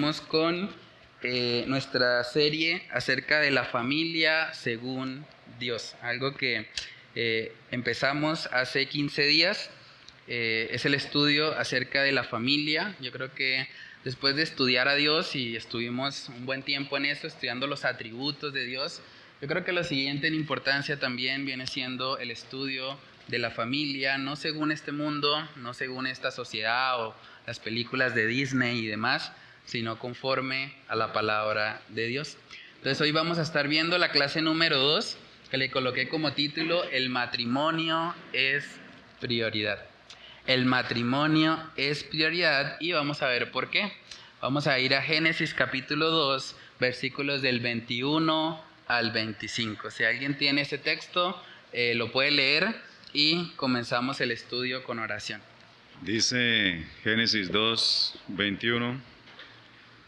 Seguimos con nuestra serie acerca de la familia según Dios. Algo que empezamos hace 15 días. Es el estudio acerca de la familia. Yo creo que después de estudiar a Dios, y estuvimos un buen tiempo en eso, estudiando los atributos de Dios, yo creo que lo siguiente en importancia también viene siendo el estudio de la familia, no según este mundo, no según esta sociedad o las películas de Disney y demás, sino conforme a la palabra de Dios. Entonces hoy vamos a estar viendo la clase número 2, que le coloqué como título: El matrimonio es prioridad. El matrimonio es prioridad, y vamos a ver por qué. Vamos a ir a Génesis capítulo 2, versículos del 21 al 25. Si alguien tiene ese texto, lo puede leer y comenzamos el estudio con oración. Dice Génesis 2, 21.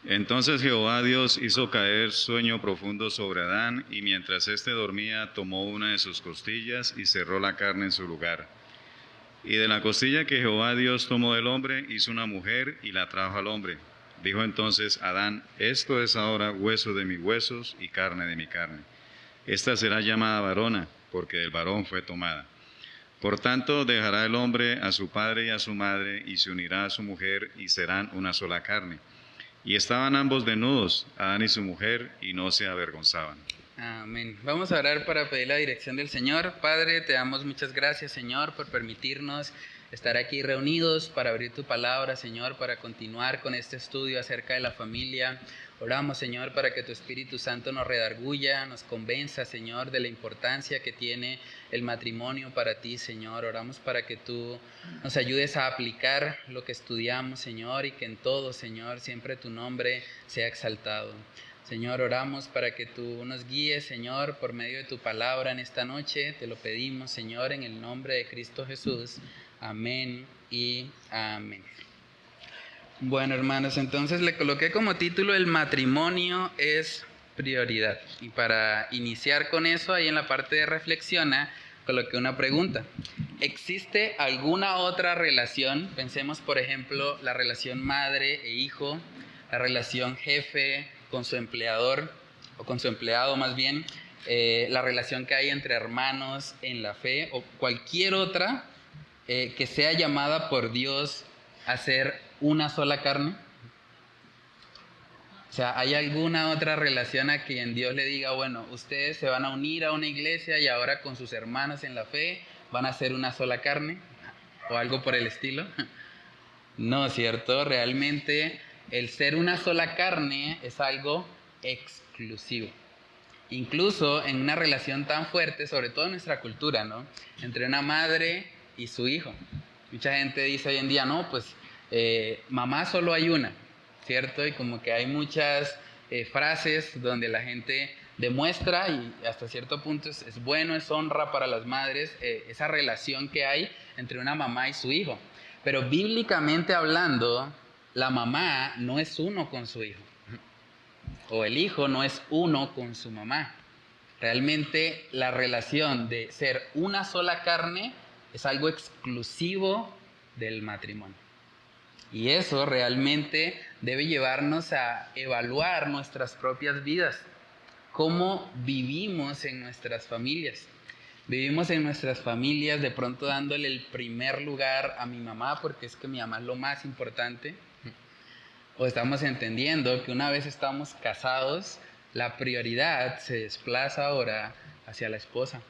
Entonces Jehová Dios hizo caer sueño profundo sobre Adán, y mientras éste dormía, tomó una de sus costillas y cerró la carne en su lugar. Y de la costilla que Jehová Dios tomó del hombre, hizo una mujer y la trajo al hombre. Dijo entonces Adán: esto es ahora hueso de mis huesos y carne de mi carne. Esta será llamada varona, porque del varón fue tomada. Por tanto, dejará el hombre a su padre y a su madre, y se unirá a su mujer, y serán una sola carne. Y estaban ambos desnudos, Adán y su mujer, y no se avergonzaban. Amén. Vamos a orar para pedir la dirección del Señor. Padre, te damos muchas gracias, Señor, por permitirnos estar aquí reunidos para abrir tu palabra, Señor, para continuar con este estudio acerca de la familia. Oramos, Señor, para que tu Espíritu Santo nos redarguya, nos convenza, Señor, de la importancia que tiene el matrimonio para ti, Señor. Oramos para que tú nos ayudes a aplicar lo que estudiamos, Señor, y que en todo, Señor, siempre tu nombre sea exaltado. Señor, oramos para que tú nos guíes, Señor, por medio de tu palabra en esta noche. Te lo pedimos, Señor, en el nombre de Cristo Jesús. Amén y amén. Bueno, hermanos, entonces le coloqué como título: El matrimonio es prioridad. Y para iniciar con eso, ahí en la parte de reflexiona, coloqué una pregunta. ¿Existe alguna otra relación? Pensemos, por ejemplo, la relación madre e hijo, la relación jefe con su empleador, o con su empleado más bien, la relación que hay entre hermanos en la fe, o cualquier otra que sea llamada por Dios a ser una sola carne. O sea, ¿hay alguna otra relación a quien Dios le diga, bueno, ustedes se van a unir a una iglesia y ahora con sus hermanos en la fe van a ser una sola carne? ¿O algo por el estilo? No, ¿cierto? Realmente el ser una sola carne es algo exclusivo. Incluso en una relación tan fuerte, sobre todo en nuestra cultura, ¿no? Entre una madre y su hijo. Mucha gente dice hoy en día, no, pues mamá solo hay una, ¿cierto? Y como que hay muchas frases donde la gente demuestra, y hasta cierto punto es bueno, es honra para las madres, esa relación que hay entre una mamá y su hijo. Pero bíblicamente hablando, la mamá no es uno con su hijo, o el hijo no es uno con su mamá. Realmente la relación de ser una sola carne es algo exclusivo del matrimonio. Y eso realmente debe llevarnos a evaluar nuestras propias vidas. ¿Cómo vivimos en nuestras familias? Vivimos en nuestras familias de pronto dándole el primer lugar a mi mamá porque es que mi mamá es lo más importante. O estamos entendiendo que una vez estamos casados, la prioridad se desplaza ahora hacia la esposa,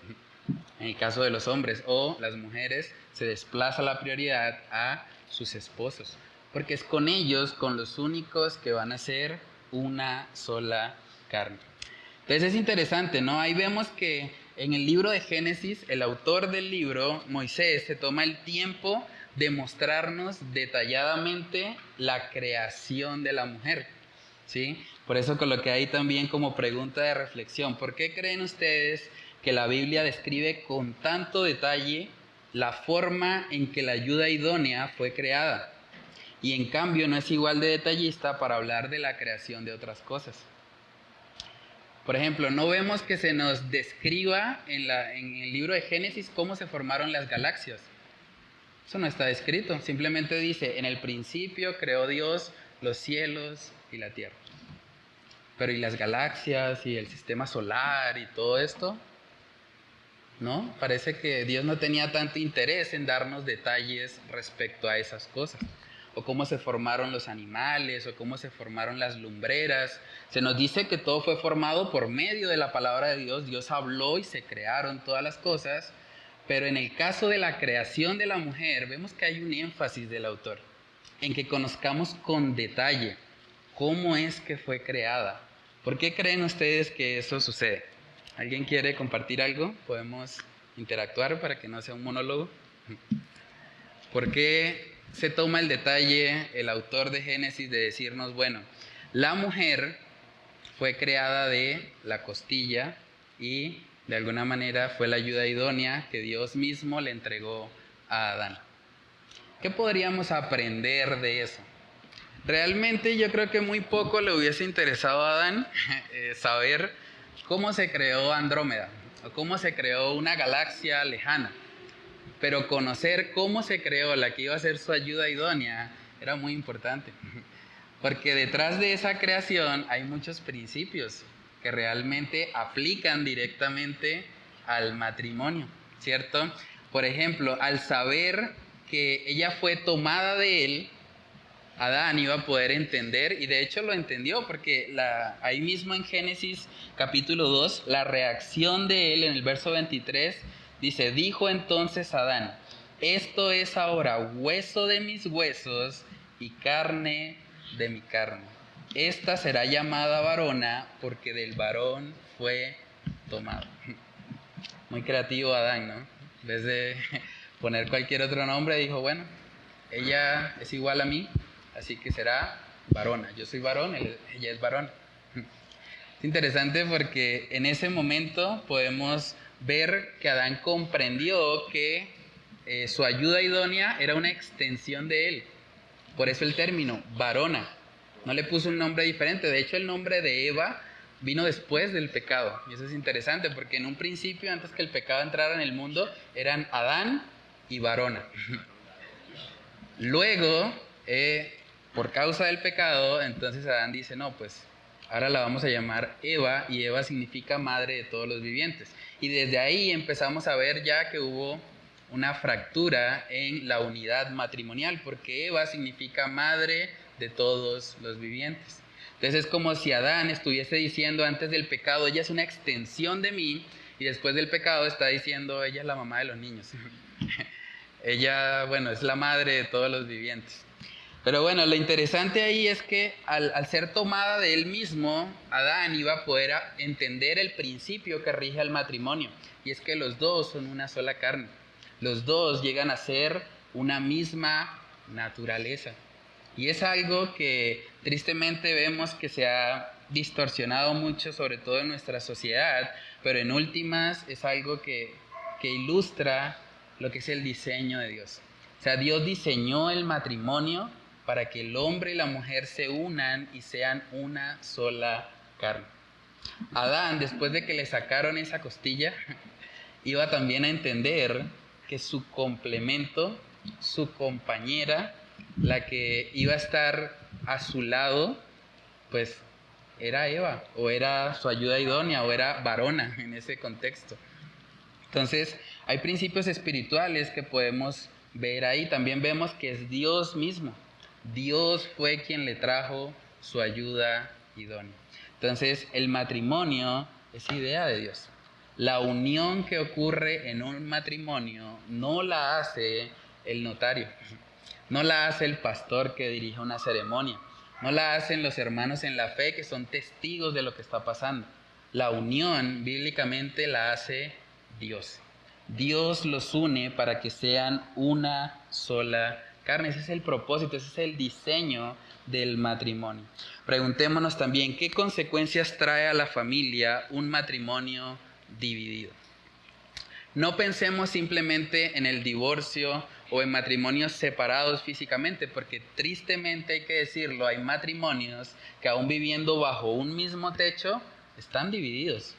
en el caso de los hombres, o las mujeres, se desplaza la prioridad a sus esposos, porque es con ellos, con los únicos que van a ser una sola carne. Entonces es interesante, ¿no? Ahí vemos que en el libro de Génesis, el autor del libro, Moisés, se toma el tiempo de mostrarnos detalladamente la creación de la mujer, ¿sí? Por eso coloqué ahí también como pregunta de reflexión: ¿por qué creen ustedes que la Biblia describe con tanto detalle la forma en que la ayuda idónea fue creada? Y en cambio no es igual de detallista para hablar de la creación de otras cosas. Por ejemplo, no vemos que se nos describa en el libro de Génesis cómo se formaron las galaxias. Eso no está descrito. Simplemente dice: en el principio creó Dios los cielos y la tierra. Pero ¿y las galaxias y el sistema solar y todo esto? ¿No? Parece que Dios no tenía tanto interés en darnos detalles respecto a esas cosas. O cómo se formaron los animales, o cómo se formaron las lumbreras. Se nos dice que todo fue formado por medio de la palabra de Dios. Dios habló y se crearon todas las cosas. Pero en el caso de la creación de la mujer, vemos que hay un énfasis del autor en que conozcamos con detalle cómo es que fue creada. ¿Por qué creen ustedes que eso sucede? ¿Alguien quiere compartir algo? Podemos interactuar para que no sea un monólogo. ¿Por qué se toma el detalle el autor de Génesis de decirnos, bueno, la mujer fue creada de la costilla y de alguna manera fue la ayuda idónea que Dios mismo le entregó a Adán? ¿Qué podríamos aprender de eso? Realmente yo creo que muy poco le hubiese interesado a Adán saber cómo se creó Andrómeda o cómo se creó una galaxia lejana. Pero conocer cómo se creó la que iba a ser su ayuda idónea era muy importante. Porque detrás de esa creación hay muchos principios que realmente aplican directamente al matrimonio, ¿cierto? Por ejemplo, al saber que ella fue tomada de él, Adán iba a poder entender, y de hecho lo entendió, porque ahí mismo en Génesis capítulo 2, la reacción de él en el verso 23, dice, dijo entonces Adán, esto es ahora hueso de mis huesos y carne de mi carne. Esta será llamada varona porque del varón fue tomado. Muy creativo Adán, ¿no? En vez de poner cualquier otro nombre, dijo, bueno, ella es igual a mí, así que será varona. Yo soy varón, ella es varón. Es interesante porque en ese momento podemos ver que Adán comprendió que su ayuda idónea era una extensión de él. Por eso el término, varona. No le puso un nombre diferente. De hecho, el nombre de Eva vino después del pecado. Y eso es interesante porque en un principio, antes que el pecado entrara en el mundo, eran Adán y varona. Luego, por causa del pecado, entonces Adán dice, no, pues ahora la vamos a llamar Eva, y Eva significa madre de todos los vivientes. Y desde ahí empezamos a ver ya que hubo una fractura en la unidad matrimonial, porque Eva significa madre de todos los vivientes. Entonces es como si Adán estuviese diciendo antes del pecado, ella es una extensión de mí, y después del pecado está diciendo, ella es la mamá de los niños. Ella, bueno, es la madre de todos los vivientes. Pero bueno, lo interesante ahí es que al ser tomada de él mismo, Adán iba a poder entender el principio que rige al matrimonio. Y es que los dos son una sola carne. Los dos llegan a ser una misma naturaleza. Y es algo que tristemente vemos que se ha distorsionado mucho, sobre todo en nuestra sociedad, pero en últimas es algo que ilustra lo que es el diseño de Dios. O sea, Dios diseñó el matrimonio para que el hombre y la mujer se unan y sean una sola carne. Adán, después de que le sacaron esa costilla, iba también a entender que su complemento, su compañera, la que iba a estar a su lado, pues era Eva, o era su ayuda idónea, o era varona en ese contexto. Entonces, hay principios espirituales que podemos ver ahí. También vemos que es Dios mismo. Dios fue quien le trajo su ayuda idónea. Entonces, el matrimonio es idea de Dios. La unión que ocurre en un matrimonio no la hace el notario, no la hace el pastor que dirige una ceremonia, no la hacen los hermanos en la fe que son testigos de lo que está pasando. La unión bíblicamente la hace Dios. Dios los une para que sean una sola carne. Ese es el propósito, ese es el diseño del matrimonio. Preguntémonos también, ¿qué consecuencias trae a la familia un matrimonio dividido? No pensemos simplemente en el divorcio o en matrimonios separados físicamente, porque tristemente hay que decirlo, hay matrimonios que aún viviendo bajo un mismo techo están divididos.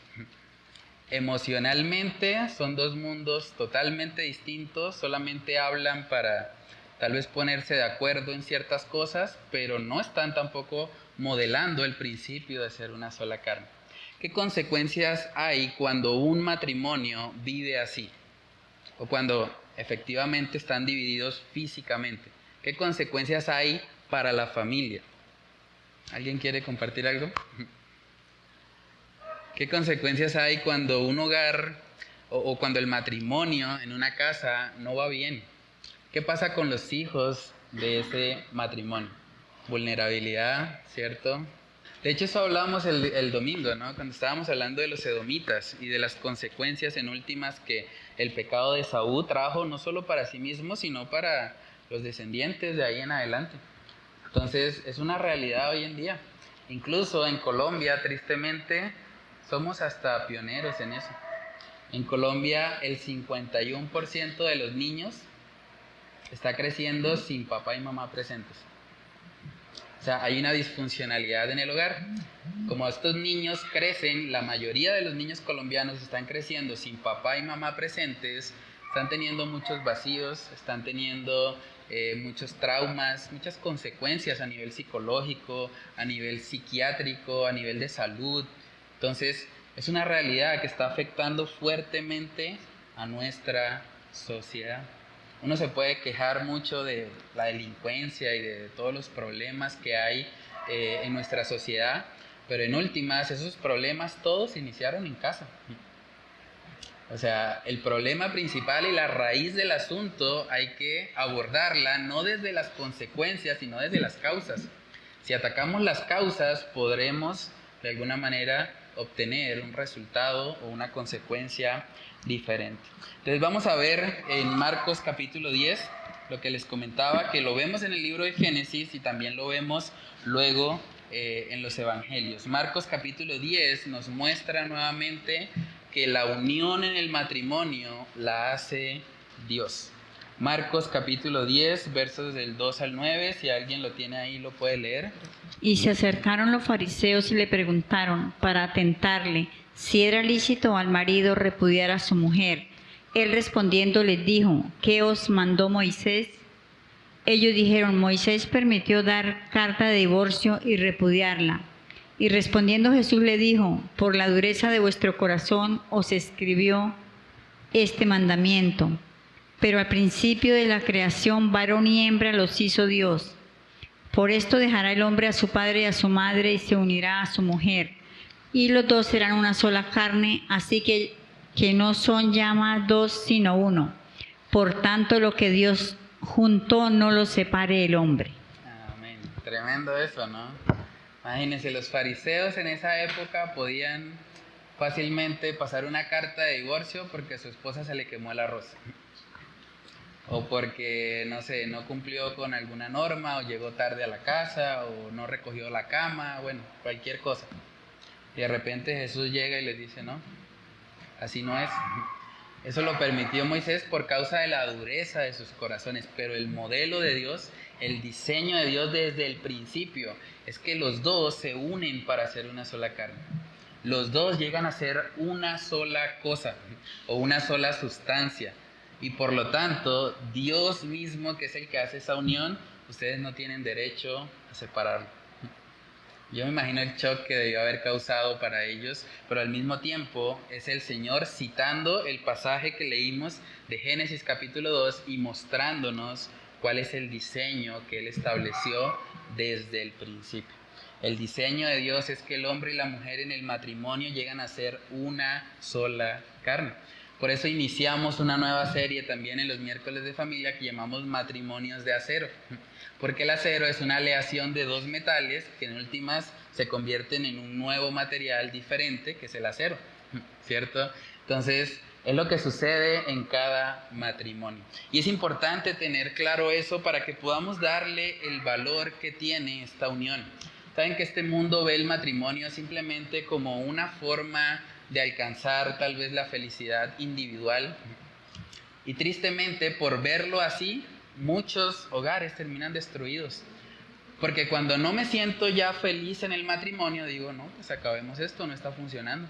Emocionalmente son dos mundos totalmente distintos, solamente hablan para tal vez ponerse de acuerdo en ciertas cosas, pero no están tampoco modelando el principio de ser una sola carne. ¿Qué consecuencias hay cuando un matrimonio vive así? O cuando efectivamente están divididos físicamente. ¿Qué consecuencias hay para la familia? ¿Alguien quiere compartir algo? ¿Qué consecuencias hay cuando un hogar o cuando el matrimonio en una casa no va bien? ¿Qué pasa con los hijos de ese matrimonio? Vulnerabilidad, ¿cierto? De hecho, eso hablábamos el domingo, ¿no? Cuando estábamos hablando de los edomitas y de las consecuencias en últimas que el pecado de Esaú trajo no solo para sí mismo, sino para los descendientes de ahí en adelante. Entonces, es una realidad hoy en día. Incluso en Colombia, tristemente, somos hasta pioneros en eso. En Colombia, el 51% de los niños está creciendo sin papá y mamá presentes. O sea, hay una disfuncionalidad en el hogar. Como estos niños crecen, la mayoría de los niños colombianos están creciendo sin papá y mamá presentes, están teniendo muchos vacíos, están teniendo muchos traumas, muchas consecuencias a nivel psicológico, a nivel psiquiátrico, a nivel de salud. Entonces, es una realidad que está afectando fuertemente a nuestra sociedad. Uno se puede quejar mucho de la delincuencia y de todos los problemas que hay en nuestra sociedad, pero en últimas esos problemas todos iniciaron en casa. O sea, el problema principal y la raíz del asunto hay que abordarla no desde las consecuencias, sino desde las causas. Si atacamos las causas, podremos de alguna manera obtener un resultado o una consecuencia diferente. Entonces vamos a ver en Marcos capítulo 10 lo que les comentaba, que lo vemos en el libro de Génesis y también lo vemos luego en los evangelios. Marcos capítulo 10 nos muestra nuevamente que la unión en el matrimonio la hace Dios. Marcos capítulo 10, versos del 2 al 9, si alguien lo tiene ahí lo puede leer. Y se acercaron los fariseos y le preguntaron para tentarle si era lícito al marido repudiar a su mujer. Él respondiendo les dijo: ¿qué os mandó Moisés? Ellos dijeron: Moisés permitió dar carta de divorcio y repudiarla. Y respondiendo Jesús le dijo: por la dureza de vuestro corazón os escribió este mandamiento. Pero al principio de la creación varón y hembra los hizo Dios. Por esto dejará el hombre a su padre y a su madre y se unirá a su mujer. Y los dos serán una sola carne, así que no son ya más dos sino uno. Por tanto, lo que Dios juntó no lo separe el hombre. Amén. Tremendo eso, ¿no? Imagínense, los fariseos en esa época podían fácilmente pasar una carta de divorcio porque a su esposa se le quemó el arroz. O porque, no sé, no cumplió con alguna norma, o llegó tarde a la casa, o no recogió la cama, bueno, cualquier cosa. Y de repente Jesús llega y les dice: no, así no es. Eso lo permitió Moisés por causa de la dureza de sus corazones, pero el modelo de Dios, el diseño de Dios desde el principio, es que los dos se unen para hacer una sola carne. Los dos llegan a ser una sola cosa, o una sola sustancia. Y por lo tanto, Dios mismo, que es el que hace esa unión, ustedes no tienen derecho a separarlo. Yo me imagino el shock que debió haber causado para ellos, pero al mismo tiempo es el Señor citando el pasaje que leímos de Génesis capítulo 2 y mostrándonos cuál es el diseño que Él estableció desde el principio. El diseño de Dios es que el hombre y la mujer en el matrimonio llegan a ser una sola carne. Por eso iniciamos una nueva serie también en los miércoles de familia que llamamos Matrimonios de Acero. Porque el acero es una aleación de dos metales que en últimas se convierten en un nuevo material diferente, que es el acero, ¿cierto? Entonces, es lo que sucede en cada matrimonio. Y es importante tener claro eso para que podamos darle el valor que tiene esta unión. Saben que este mundo ve el matrimonio simplemente como una forma de alcanzar tal vez la felicidad individual. Y tristemente, por verlo así, muchos hogares terminan destruidos. Porque cuando no me siento ya feliz en el matrimonio, digo, no, pues acabemos esto, no está funcionando.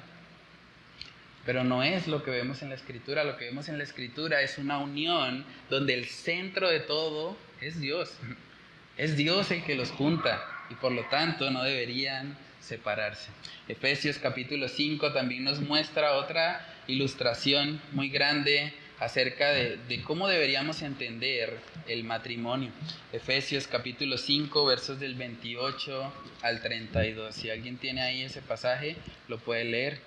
Pero no es lo que vemos en la Escritura. Lo que vemos en la Escritura es una unión donde el centro de todo es Dios. Es Dios el que los junta y por lo tanto no deberían separarse. Efesios capítulo 5 también nos muestra otra ilustración muy grande acerca de cómo deberíamos entender el matrimonio. Efesios capítulo 5 versos del 28 al 32. Si alguien tiene ahí ese pasaje, lo puede leer.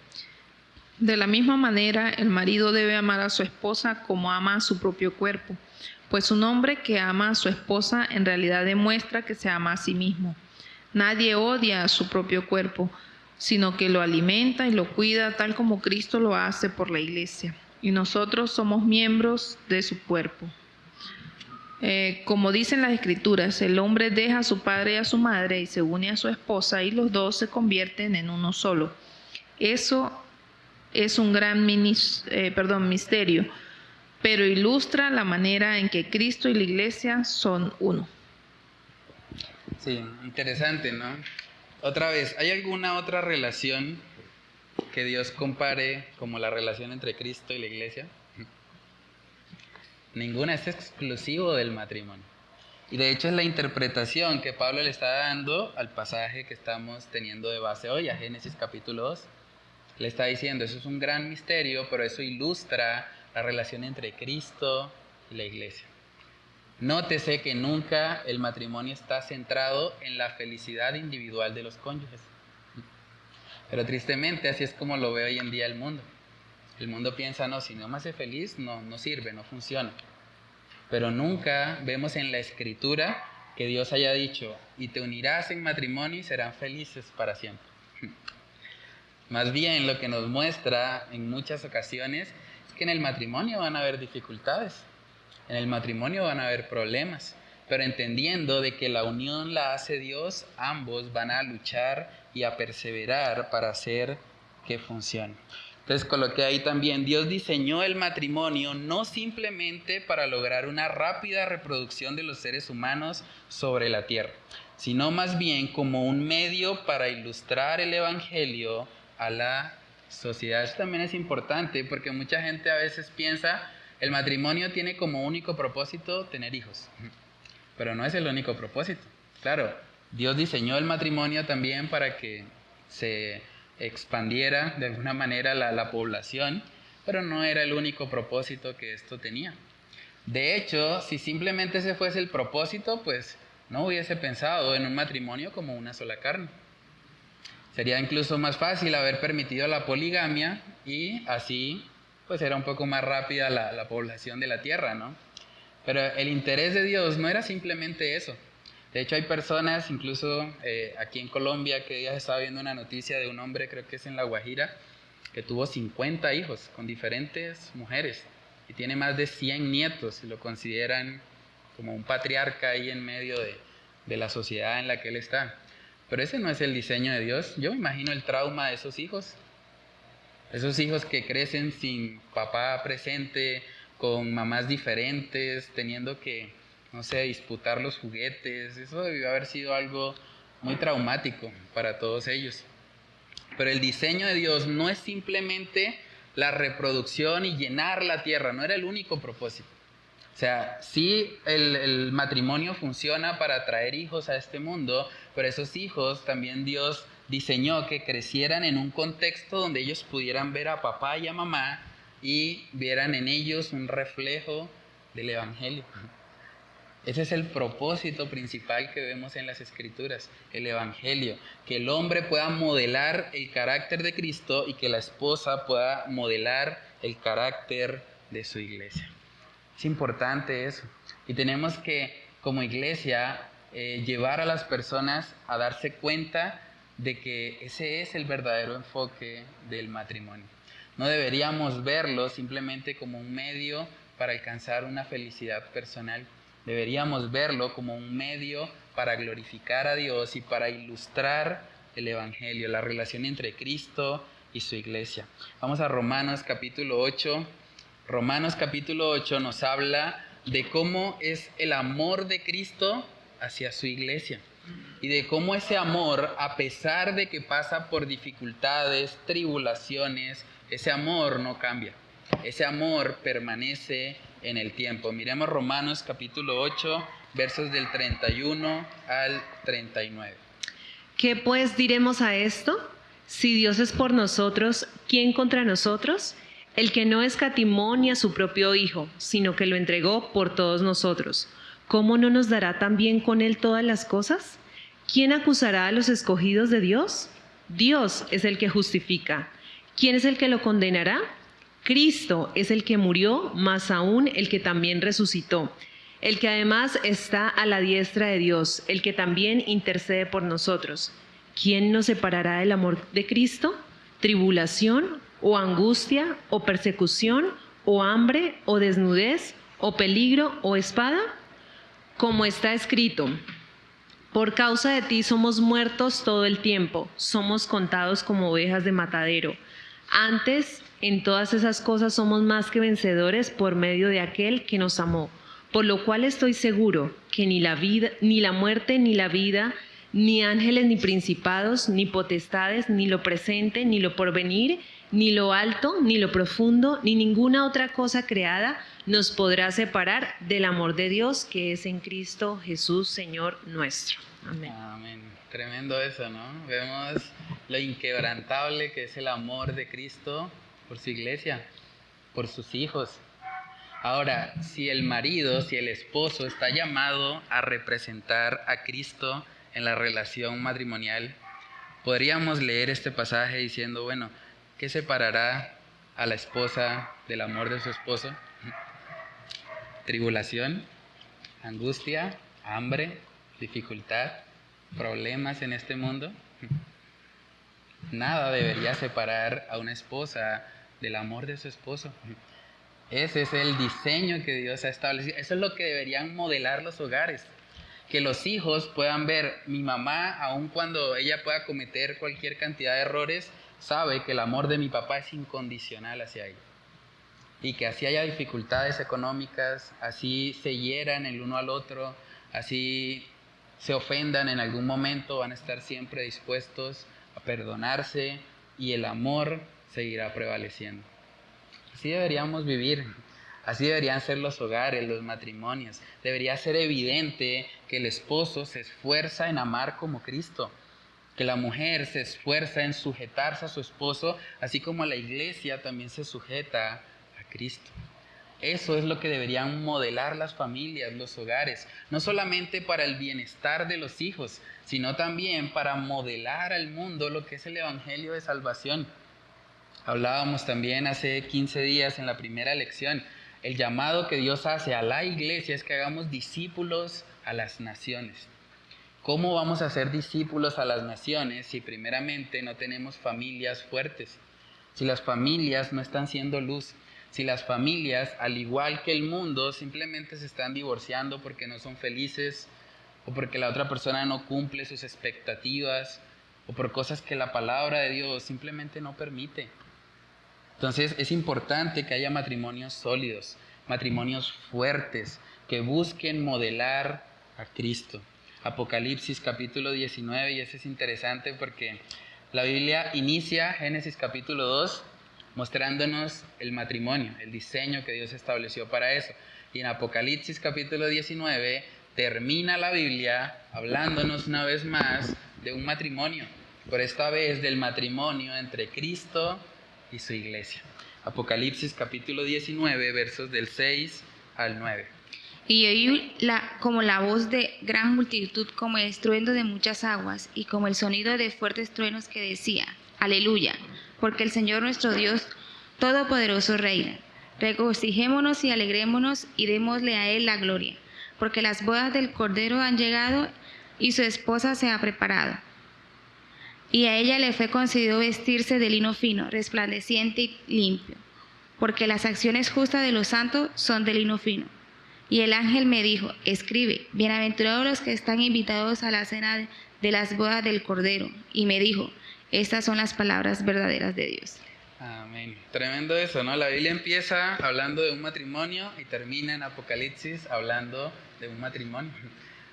De la misma manera, el marido debe amar a su esposa como ama a su propio cuerpo, pues un hombre que ama a su esposa en realidad demuestra que se ama a sí mismo. Nadie odia a su propio cuerpo, sino que lo alimenta y lo cuida tal como Cristo lo hace por la iglesia, y nosotros somos miembros de su cuerpo. Como dicen las Escrituras, el hombre deja a su padre y a su madre y se une a su esposa y los dos se convierten en uno solo. Eso es un gran misterio, pero ilustra la manera en que Cristo y la iglesia son uno. Sí, interesante, ¿no? Otra vez, ¿hay alguna otra relación que Dios compare como la relación entre Cristo y la iglesia? Ninguna, es exclusivo del matrimonio. Y de hecho es la interpretación que Pablo le está dando al pasaje que estamos teniendo de base hoy, a Génesis capítulo 2. Le está diciendo, eso es un gran misterio, pero eso ilustra la relación entre Cristo y la iglesia. Nótese que nunca el matrimonio está centrado en la felicidad individual de los cónyuges. Pero tristemente así es como lo ve hoy en día el mundo. El mundo piensa, no, si no me hace feliz, no sirve, no funciona. Pero nunca vemos en la Escritura que Dios haya dicho, y te unirás en matrimonio y serán felices para siempre. Más bien lo que nos muestra en muchas ocasiones es que en el matrimonio van a haber dificultades, en el matrimonio van a haber problemas, pero entendiendo de que la unión la hace Dios, ambos van a luchar y a perseverar para hacer que funcione. Entonces coloqué ahí también, Dios diseñó el matrimonio no simplemente para lograr una rápida reproducción de los seres humanos sobre la tierra, sino más bien como un medio para ilustrar el evangelio a la sociedad. Esto también es importante porque mucha gente a veces piensa el matrimonio tiene como único propósito tener hijos, pero no es el único propósito. Claro, Dios diseñó el matrimonio también para que se expandiera de alguna manera la población, pero no era el único propósito que esto tenía. De hecho, si simplemente ese fuese el propósito, pues no hubiese pensado en un matrimonio como una sola carne. Sería incluso más fácil haber permitido la poligamia y así pues era un poco más rápida la población de la tierra, ¿no? Pero el interés de Dios no era simplemente eso. De hecho hay personas, incluso aquí en Colombia, que ya estaba viendo una noticia de un hombre, creo que es en La Guajira, que tuvo 50 hijos con diferentes mujeres y tiene más de 100 nietos y lo consideran como un patriarca ahí en medio de la sociedad en la que él está. Pero ese no es el diseño de Dios. Yo me imagino el trauma de esos hijos que crecen sin papá presente, con mamás diferentes, teniendo que, no sé, disputar los juguetes. Eso debió haber sido algo muy traumático para todos ellos. Pero el diseño de Dios no es simplemente la reproducción y llenar la tierra, no era el único propósito. O sea, sí el matrimonio funciona para traer hijos a este mundo, pero esos hijos también Dios diseñó que crecieran en un contexto donde ellos pudieran ver a papá y a mamá y vieran en ellos un reflejo del evangelio. Ese es el propósito principal que vemos en las Escrituras, el evangelio, que el hombre pueda modelar el carácter de Cristo y que la esposa pueda modelar el carácter de su iglesia. Es importante eso. Y tenemos que, como iglesia, llevar a las personas a darse cuenta de que ese es el verdadero enfoque del matrimonio. No deberíamos verlo simplemente como un medio para alcanzar una felicidad personal. Deberíamos verlo como un medio para glorificar a Dios y para ilustrar el evangelio, la relación entre Cristo y su iglesia. Vamos a Romanos capítulo 8. Romanos capítulo 8 nos habla de cómo es el amor de Cristo hacia su iglesia y de cómo ese amor, a pesar de que pasa por dificultades, tribulaciones, ese amor no cambia, ese amor permanece en el tiempo. Miremos Romanos capítulo 8, versos del 31 al 39. ¿Qué pues diremos a esto? Si Dios es por nosotros, ¿quién contra nosotros? El que no escatimó ni a su propio Hijo, sino que lo entregó por todos nosotros, ¿cómo no nos dará también con él todas las cosas? ¿Quién acusará a los escogidos de Dios? Dios es el que justifica. ¿Quién es el que lo condenará? Cristo es el que murió, más aún el que también resucitó, el que además está a la diestra de Dios, el que también intercede por nosotros. ¿Quién nos separará del amor de Cristo? ¿Tribulación, o angustia, o persecución, o hambre, o desnudez, o peligro, o espada? Como está escrito: por causa de ti somos muertos todo el tiempo, somos contados como ovejas de matadero. Antes, en todas esas cosas somos más que vencedores por medio de aquel que nos amó. Por lo cual estoy seguro que ni la vida, ni la muerte, ni la vida, ni ángeles, ni principados, ni potestades, ni lo presente, ni lo porvenir, ni lo alto, ni lo profundo, ni ninguna otra cosa creada nos podrá separar del amor de Dios que es en Cristo Jesús, Señor nuestro. Amén. Amén. Tremendo eso, ¿no? Vemos lo inquebrantable que es el amor de Cristo por su iglesia, por sus hijos. Ahora, si el marido, si el esposo está llamado a representar a Cristo en la relación matrimonial, podríamos leer este pasaje diciendo, bueno, ¿qué separará a la esposa del amor de su esposo? Tribulación, angustia, hambre, dificultad, problemas en este mundo. Nada debería separar a una esposa del amor de su esposo. Ese es el diseño que Dios ha establecido. Eso es lo que deberían modelar los hogares. Que los hijos puedan ver, mi mamá, aun cuando ella pueda cometer cualquier cantidad de errores, sabe que el amor de mi papá es incondicional hacia ella. Y que así haya dificultades económicas, así se hieran el uno al otro, así se ofendan en algún momento, van a estar siempre dispuestos a perdonarse y el amor seguirá prevaleciendo. Así deberíamos vivir, así deberían ser los hogares, los matrimonios. Debería ser evidente que el esposo se esfuerza en amar como Cristo, que la mujer se esfuerza en sujetarse a su esposo, así como la iglesia también se sujeta a Cristo. Eso es lo que deberían modelar las familias, los hogares, no solamente para el bienestar de los hijos, sino también para modelar al mundo lo que es el evangelio de salvación. Hablábamos también hace 15 días en la primera lección, el llamado que Dios hace a la iglesia es que hagamos discípulos a las naciones. ¿Cómo vamos a ser discípulos a las naciones si primeramente no tenemos familias fuertes? Si las familias no están siendo luz, si las familias, al igual que el mundo, simplemente se están divorciando porque no son felices o porque la otra persona no cumple sus expectativas o por cosas que la palabra de Dios simplemente no permite. Entonces es importante que haya matrimonios sólidos, matrimonios fuertes, que busquen modelar a Cristo. Apocalipsis capítulo 19, y eso es interesante porque la Biblia inicia Génesis capítulo 2 mostrándonos el matrimonio, el diseño que Dios estableció para eso. Y en Apocalipsis capítulo 19 termina la Biblia hablándonos una vez más de un matrimonio, por esta vez del matrimonio entre Cristo y su iglesia. Apocalipsis capítulo 19, versos del 6 al 9. Y oí como la voz de gran multitud, como el estruendo de muchas aguas, y como el sonido de fuertes truenos que decía, Aleluya, porque el Señor nuestro Dios Todopoderoso reina. Regocijémonos y alegrémonos y démosle a Él la gloria, porque las bodas del Cordero han llegado y su esposa se ha preparado. Y a ella le fue concedido vestirse de lino fino, resplandeciente y limpio, porque las acciones justas de los santos son de lino fino. Y el ángel me dijo, escribe, bienaventurados los que están invitados a la cena de las bodas del Cordero. Y me dijo, estas son las palabras verdaderas de Dios. Amén. Tremendo eso, ¿no? La Biblia empieza hablando de un matrimonio y termina en Apocalipsis hablando de un matrimonio.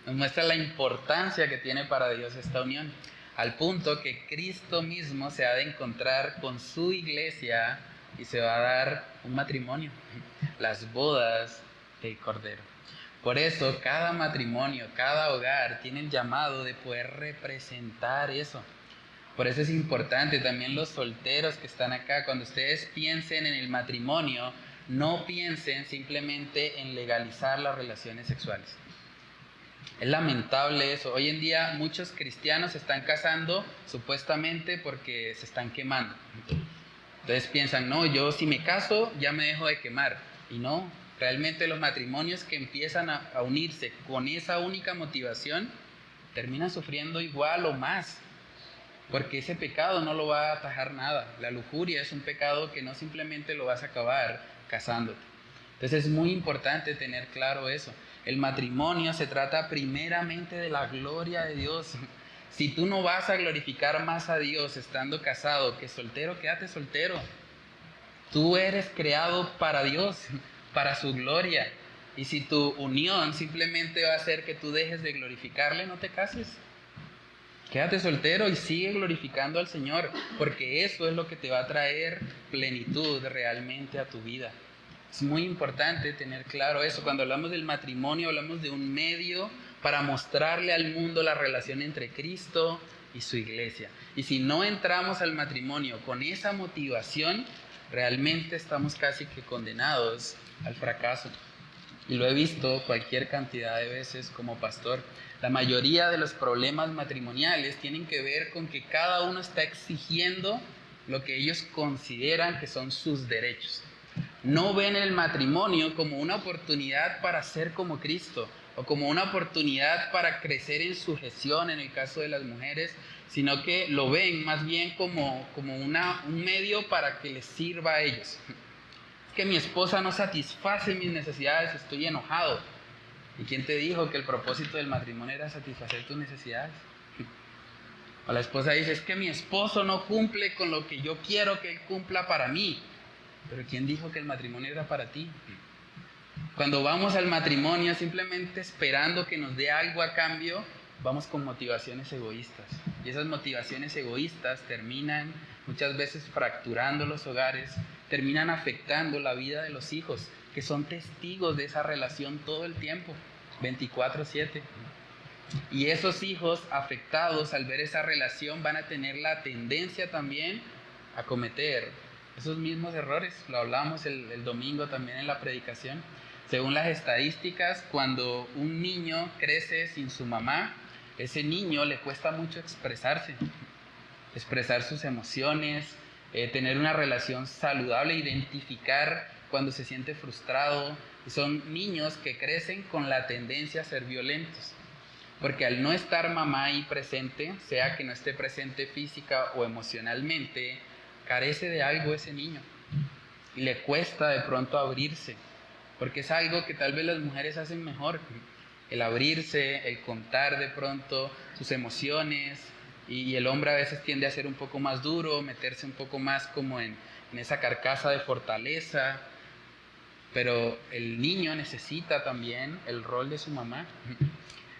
Nos muestra la importancia que tiene para Dios esta unión, al punto que Cristo mismo se ha de encontrar con su iglesia y se va a dar un matrimonio, las bodas del Cordero. Por eso cada matrimonio, cada hogar tiene el llamado de poder representar eso. Por eso es importante también los solteros que están acá, cuando ustedes piensen en el matrimonio, no piensen simplemente en legalizar las relaciones sexuales. Es lamentable eso. Hoy en día muchos cristianos se están casando supuestamente porque se están quemando. Entonces piensan, no, yo si me caso ya me dejo de quemar. Y no, realmente los matrimonios que empiezan a unirse con esa única motivación terminan sufriendo igual o más. Porque ese pecado no lo va a atajar nada. La lujuria es un pecado que no simplemente lo vas a acabar casándote. Entonces es muy importante tener claro eso. El matrimonio se trata primeramente de la gloria de Dios. Si tú no vas a glorificar más a Dios estando casado que soltero, quédate soltero. Tú eres creado para Dios, para su gloria. Y si tu unión simplemente va a hacer que tú dejes de glorificarle, no te cases. Quédate soltero y sigue glorificando al Señor, porque eso es lo que te va a traer plenitud realmente a tu vida. Es muy importante tener claro eso. Cuando hablamos del matrimonio, hablamos de un medio para mostrarle al mundo la relación entre Cristo y su iglesia. Y si no entramos al matrimonio con esa motivación, realmente estamos casi que condenados al fracaso. Y lo he visto cualquier cantidad de veces como pastor. La mayoría de los problemas matrimoniales tienen que ver con que cada uno está exigiendo lo que ellos consideran que son sus derechos. No ven el matrimonio como una oportunidad para ser como Cristo o como una oportunidad para crecer en sujeción en el caso de las mujeres, sino que lo ven más bien como un medio para que les sirva a ellos. Es que mi esposa no satisface mis necesidades, estoy enojado. ¿Y quién te dijo que el propósito del matrimonio era satisfacer tus necesidades? O la esposa dice, es que mi esposo no cumple con lo que yo quiero que él cumpla para mí. Pero ¿quién dijo que el matrimonio era para ti? Cuando vamos al matrimonio simplemente esperando que nos dé algo a cambio, vamos con motivaciones egoístas. Y esas motivaciones egoístas terminan muchas veces fracturando los hogares, terminan afectando la vida de los hijos, que son testigos de esa relación todo el tiempo, 24/7. Y esos hijos afectados al ver esa relación van a tener la tendencia también a cometer esos mismos errores. Lo hablamos el domingo también en la predicación. Según las estadísticas, cuando un niño crece sin su mamá, ese niño le cuesta mucho expresarse, expresar sus emociones, tener una relación saludable, identificar cuando se siente frustrado. Son niños que crecen con la tendencia a ser violentos, porque al no estar mamá ahí presente, sea que no esté presente física o emocionalmente, carece de algo ese niño y le cuesta de pronto abrirse, porque es algo que tal vez las mujeres hacen mejor, el abrirse, el contar de pronto sus emociones, y el hombre a veces tiende a ser un poco más duro, meterse un poco más como en esa carcasa de fortaleza, pero el niño necesita también el rol de su mamá.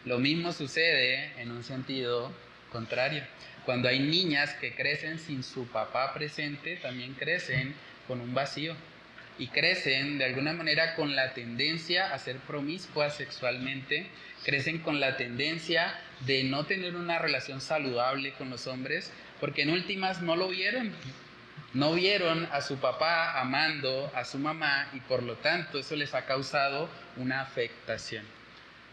Lo mismo sucede en un sentido contrario. Cuando hay niñas que crecen sin su papá presente, también crecen con un vacío y crecen de alguna manera con la tendencia a ser promiscuas sexualmente, crecen con la tendencia de no tener una relación saludable con los hombres, porque en últimas no lo vieron. No vieron a su papá amando a su mamá y por lo tanto eso les ha causado una afectación.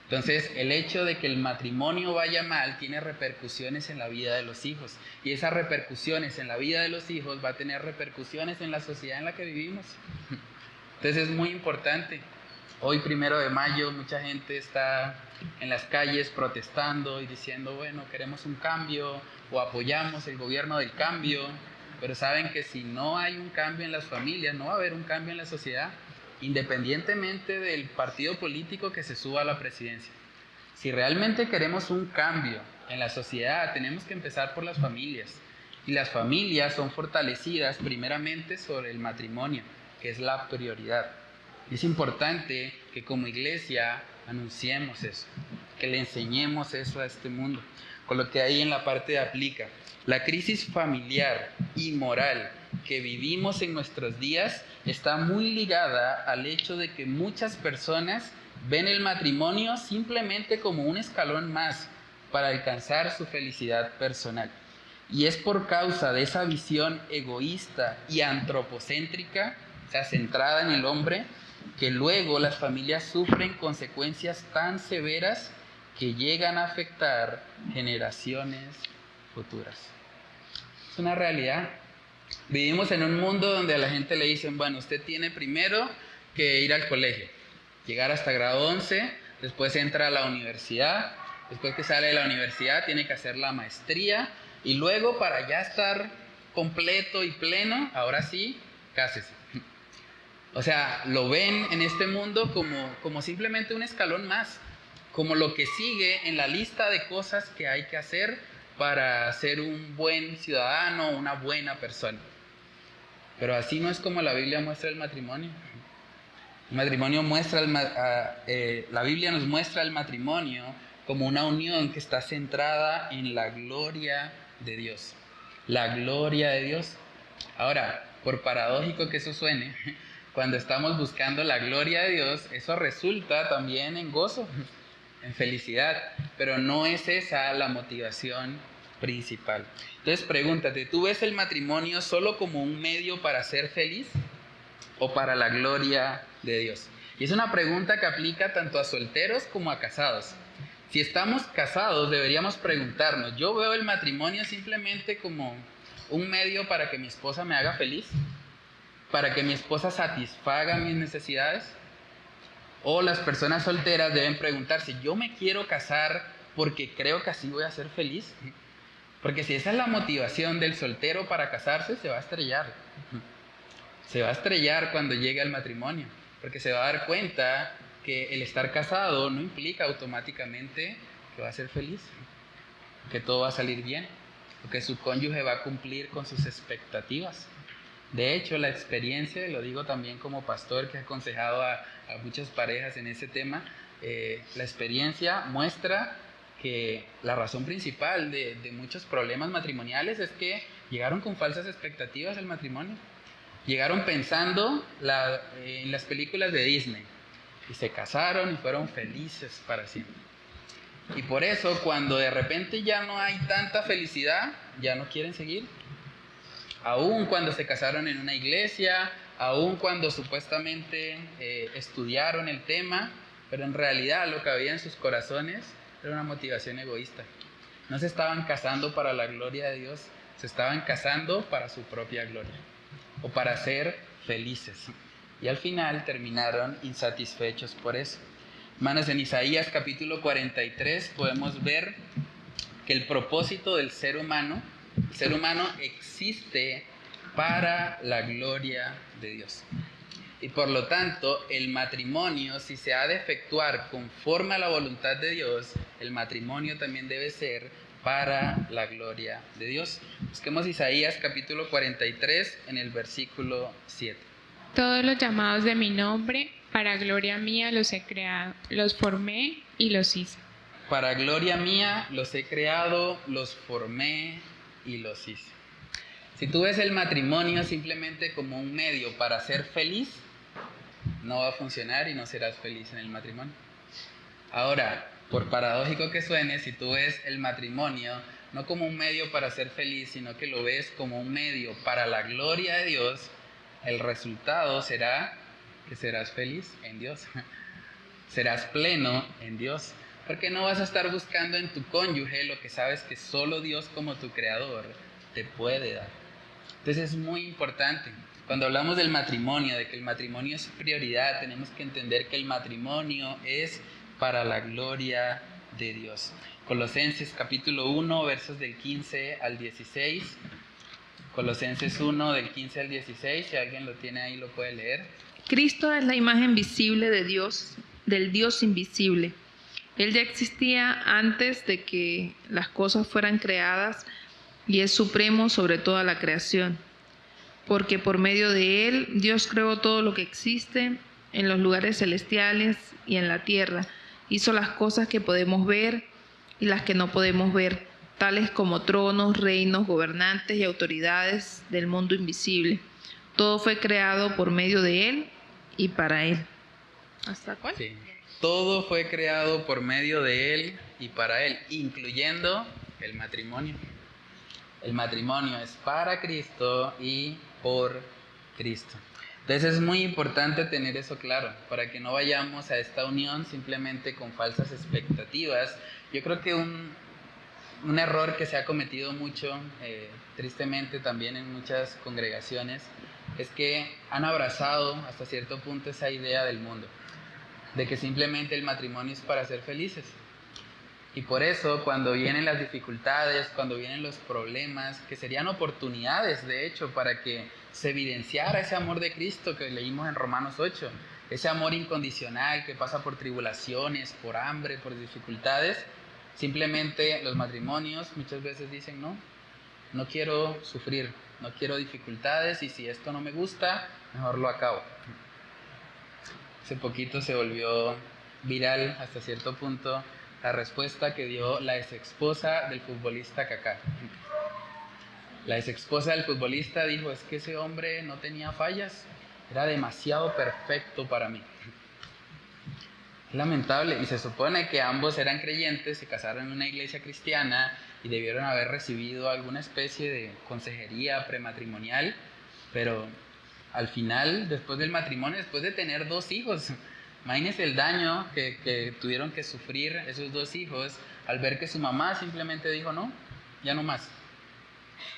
Entonces, el hecho de que el matrimonio vaya mal tiene repercusiones en la vida de los hijos. Y esas repercusiones en la vida de los hijos va a tener repercusiones en la sociedad en la que vivimos. Entonces, es muy importante. Hoy, 1 de mayo, mucha gente está en las calles protestando y diciendo, bueno, queremos un cambio o apoyamos el gobierno del cambio. Pero saben que si no hay un cambio en las familias, no va a haber un cambio en la sociedad, independientemente del partido político que se suba a la presidencia. Si realmente queremos un cambio en la sociedad, tenemos que empezar por las familias. Y las familias son fortalecidas primeramente sobre el matrimonio, que es la prioridad. Y es importante que como iglesia anunciemos eso, que le enseñemos eso a este mundo. Con lo que ahí en la parte de aplica. La crisis familiar y moral que vivimos en nuestros días está muy ligada al hecho de que muchas personas ven el matrimonio simplemente como un escalón más para alcanzar su felicidad personal. Y es por causa de esa visión egoísta y antropocéntrica, o sea, centrada en el hombre, que luego las familias sufren consecuencias tan severas que llegan a afectar generaciones futuras. Es una realidad. Vivimos en un mundo donde a la gente le dicen, bueno, usted tiene primero que ir al colegio, llegar hasta grado 11, después entra a la universidad, después que sale de la universidad tiene que hacer la maestría y luego para ya estar completo y pleno, ahora sí, cásese. O sea, lo ven en este mundo como simplemente un escalón más, como lo que sigue en la lista de cosas que hay que hacer para ser un buen ciudadano, una buena persona. Pero así no es como la Biblia muestra el matrimonio. El matrimonio la Biblia nos muestra el matrimonio como una unión que está centrada en la gloria de Dios. La gloria de Dios. Ahora, por paradójico que eso suene, cuando estamos buscando la gloria de Dios, eso resulta también en gozo, en felicidad, pero no es esa la motivación principal. Entonces pregúntate, ¿tú ves el matrimonio solo como un medio para ser feliz o para la gloria de Dios? Y es una pregunta que aplica tanto a solteros como a casados. Si estamos casados, deberíamos preguntarnos, ¿yo veo el matrimonio simplemente como un medio para que mi esposa me haga feliz? ¿Para que mi esposa satisfaga mis necesidades? O las personas solteras deben preguntarse, ¿yo me quiero casar porque creo que así voy a ser feliz? Porque si esa es la motivación del soltero para casarse, se va a estrellar. Se va a estrellar cuando llegue al matrimonio, porque se va a dar cuenta que el estar casado no implica automáticamente que va a ser feliz, que todo va a salir bien, o que su cónyuge va a cumplir con sus expectativas. De hecho, la experiencia, lo digo también como pastor que he aconsejado a muchas parejas en ese tema, la experiencia muestra que la razón principal de muchos problemas matrimoniales es que llegaron con falsas expectativas al matrimonio. Llegaron pensando en las películas de Disney y se casaron y fueron felices para siempre. Y por eso cuando de repente ya no hay tanta felicidad, ya no quieren seguir. Aún cuando se casaron en una iglesia, aún cuando supuestamente estudiaron el tema, pero en realidad lo que había en sus corazones era una motivación egoísta. No se estaban casando para la gloria de Dios, se estaban casando para su propia gloria o para ser felices. Y al final terminaron insatisfechos por eso. Hermanos, en Isaías capítulo 43 podemos ver que el propósito del ser humano existe para la gloria de Dios. Y por lo tanto, el matrimonio, si se ha de efectuar conforme a la voluntad de Dios, el matrimonio también debe ser para la gloria de Dios. Busquemos Isaías capítulo 43 en el versículo 7. Todos los llamados de mi nombre, para gloria mía los he creado, los formé y los hice. Para gloria mía los he creado, los formé y los hice. Si tú ves el matrimonio simplemente como un medio para ser feliz, no va a funcionar y no serás feliz en el matrimonio. Ahora, por paradójico que suene, si tú ves el matrimonio no como un medio para ser feliz, sino que lo ves como un medio para la gloria de Dios, el resultado será que serás feliz en Dios. Serás pleno en Dios. Porque no vas a estar buscando en tu cónyuge lo que sabes que solo Dios como tu creador te puede dar. Entonces es muy importante. Cuando hablamos del matrimonio, de que el matrimonio es prioridad, tenemos que entender que el matrimonio es para la gloria de Dios. Colosenses capítulo 1, versos del 15 al 16. Colosenses 1, del 15 al 16, si alguien lo tiene ahí lo puede leer. Cristo es la imagen visible de Dios, del Dios invisible. Él ya existía antes de que las cosas fueran creadas y es supremo sobre toda la creación. Porque por medio de Él, Dios creó todo lo que existe en los lugares celestiales y en la tierra. Hizo las cosas que podemos ver y las que no podemos ver, tales como tronos, reinos, gobernantes y autoridades del mundo invisible. Todo fue creado por medio de Él y para Él. ¿Hasta cuál? Sí. todo fue creado por medio de Él y para Él, incluyendo el matrimonio. El matrimonio es para Cristo y por Cristo. Entonces es muy importante tener eso claro, para que no vayamos a esta unión simplemente con falsas expectativas. Yo creo que un error que se ha cometido mucho, tristemente también en muchas congregaciones, es que han abrazado hasta cierto punto esa idea del mundo, de que simplemente el matrimonio es para ser felices. Y por eso cuando vienen las dificultades, cuando vienen los problemas, que serían oportunidades de hecho para que se evidenciara ese amor de Cristo que leímos en Romanos 8, ese amor incondicional que pasa por tribulaciones, por hambre, por dificultades, simplemente los matrimonios muchas veces dicen no quiero sufrir, no quiero dificultades y si esto no me gusta, mejor lo acabo. Hace poquito se volvió viral hasta cierto punto la respuesta que dio la exesposa del futbolista Kaká. La exesposa del futbolista dijo, es que ese hombre no tenía fallas, era demasiado perfecto para mí. Lamentable, y se supone que ambos eran creyentes, se casaron en una iglesia cristiana y debieron haber recibido alguna especie de consejería prematrimonial, pero al final, después del matrimonio, después de tener 2 hijos, imagínense el daño que tuvieron que sufrir esos 2 hijos al ver que su mamá simplemente dijo no, ya no más.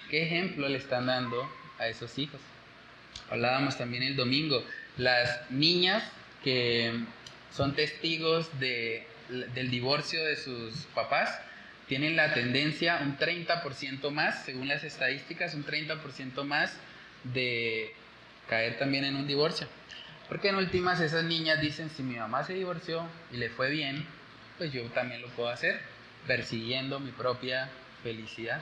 ¿Qué ejemplo le están dando a esos hijos? Hablábamos también el domingo, las niñas que son testigos del divorcio de sus papás tienen la tendencia un 30% más, según las estadísticas, un 30% más de caer también en un divorcio. Porque en últimas esas niñas dicen, si mi mamá se divorció y le fue bien, pues yo también lo puedo hacer, persiguiendo mi propia felicidad.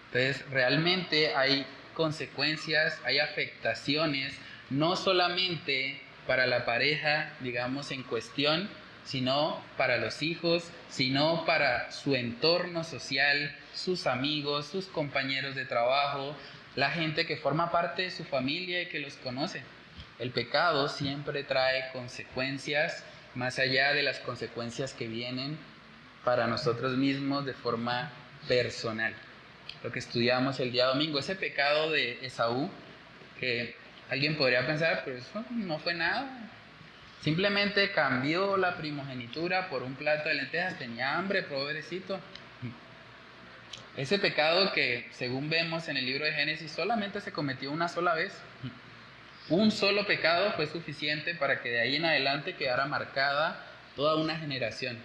Entonces realmente hay consecuencias, hay afectaciones, no solamente para la pareja, digamos, en cuestión, sino para los hijos, sino para su entorno social, sus amigos, sus compañeros de trabajo, la gente que forma parte de su familia y que los conoce. El pecado siempre trae consecuencias, más allá de las consecuencias que vienen para nosotros mismos de forma personal. Lo que estudiamos el día domingo, ese pecado de Esaú, que alguien podría pensar, pero eso no fue nada. Simplemente cambió la primogenitura por un plato de lentejas, tenía hambre, pobrecito. Ese pecado que, según vemos en el libro de Génesis, solamente se cometió una sola vez. Un solo pecado fue suficiente para que de ahí en adelante quedara marcada toda una generación.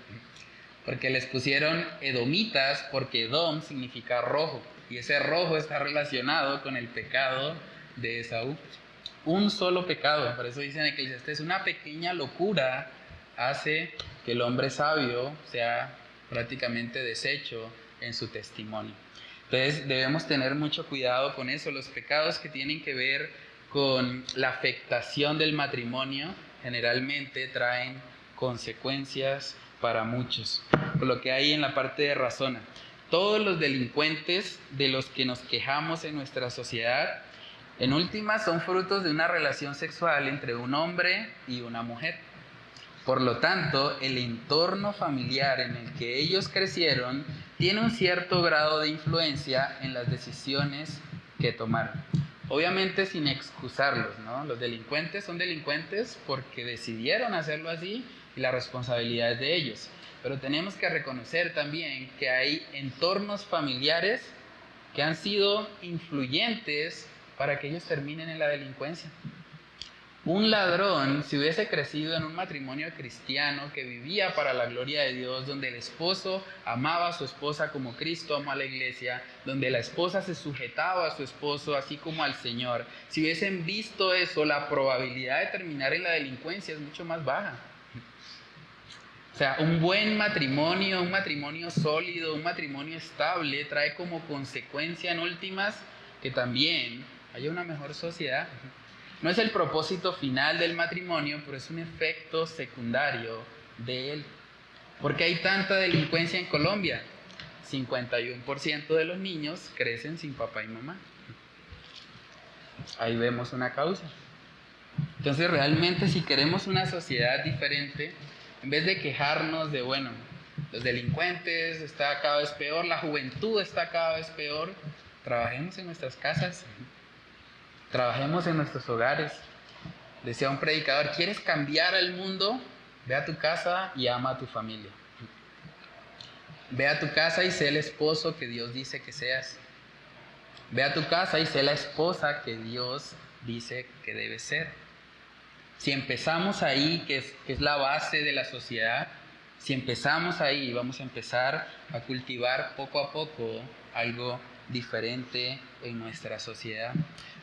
Porque les pusieron edomitas, porque Edom significa rojo. Y ese rojo está relacionado con el pecado de Esaú. Un solo pecado, por eso dicen en Eclesiastés, una pequeña locura hace que el hombre sabio sea prácticamente deshecho en su testimonio. Entonces debemos tener mucho cuidado con eso. Los pecados que tienen que ver con la afectación del matrimonio generalmente traen consecuencias para muchos. Por lo que hay en la parte de razona. Todos los delincuentes de los que nos quejamos en nuestra sociedad, en última, son frutos de una relación sexual entre un hombre y una mujer. Por lo tanto, el entorno familiar en el que ellos crecieron tiene un cierto grado de influencia en las decisiones que tomaron. Obviamente sin excusarlos, ¿no? Los delincuentes son delincuentes porque decidieron hacerlo así y la responsabilidad es de ellos. Pero tenemos que reconocer también que hay entornos familiares que han sido influyentes para que ellos terminen en la delincuencia. Un ladrón, si hubiese crecido en un matrimonio cristiano que vivía para la gloria de Dios, donde el esposo amaba a su esposa como Cristo amó a la iglesia, donde la esposa se sujetaba a su esposo así como al Señor, si hubiesen visto eso, la probabilidad de terminar en la delincuencia es mucho más baja. O sea, un buen matrimonio, un matrimonio sólido, un matrimonio estable, trae como consecuencia en últimas que también haya una mejor sociedad. No es el propósito final del matrimonio, pero es un efecto secundario de él. ¿Por qué hay tanta delincuencia en Colombia? 51% de los niños crecen sin papá y mamá. Ahí vemos una causa. Entonces realmente si queremos una sociedad diferente, En vez de quejarnos de, bueno, los delincuentes está cada vez peor, la juventud está cada vez peor, trabajemos en nuestras casas, trabajemos en nuestros hogares. Decía un predicador, ¿quieres cambiar al mundo? Ve a tu casa y ama a tu familia. Ve a tu casa y sé el esposo que Dios dice que seas. Ve a tu casa y sé la esposa que Dios dice que debes ser. Si empezamos ahí, que es la base de la sociedad, si empezamos ahí, vamos a empezar a cultivar poco a poco algo diferente en nuestra sociedad.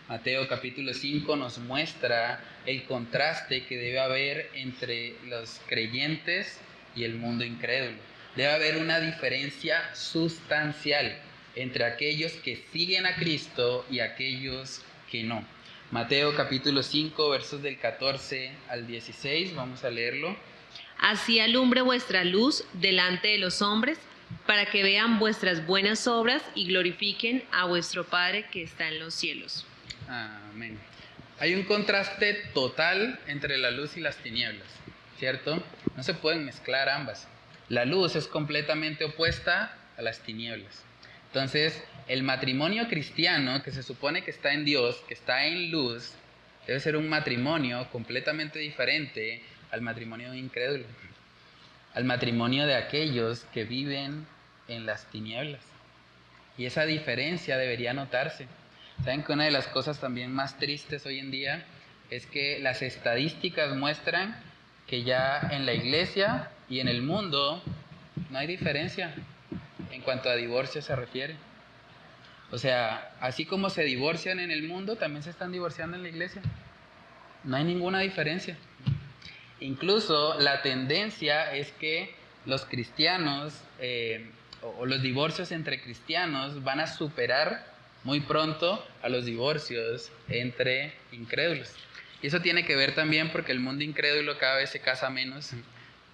Mateo capítulo 5 nos muestra el contraste que debe haber entre los creyentes y el mundo incrédulo. Debe haber una diferencia sustancial entre aquellos que siguen a Cristo y aquellos que no. Mateo capítulo 5, versos del 14 al 16, vamos a leerlo. Así alumbre vuestra luz delante de los hombres, para que vean vuestras buenas obras y glorifiquen a vuestro Padre que está en los cielos. Amén. Hay un contraste total entre la luz y las tinieblas, ¿cierto? No se pueden mezclar ambas. La luz es completamente opuesta a las tinieblas. Entonces, el matrimonio cristiano, que se supone que está en Dios, que está en luz, debe ser un matrimonio completamente diferente al matrimonio incrédulo, al matrimonio de aquellos que viven en las tinieblas. Y esa diferencia debería notarse. ¿Saben que una de las cosas también más tristes hoy en día es que las estadísticas muestran que ya en la iglesia y en el mundo no hay diferencia en cuanto a divorcio se refiere? O sea, así como se divorcian en el mundo, también se están divorciando en la iglesia. No hay ninguna diferencia. Incluso la tendencia es que los cristianos o los divorcios entre cristianos van a superar muy pronto a los divorcios entre incrédulos. Y eso tiene que ver también porque el mundo incrédulo cada vez se casa menos,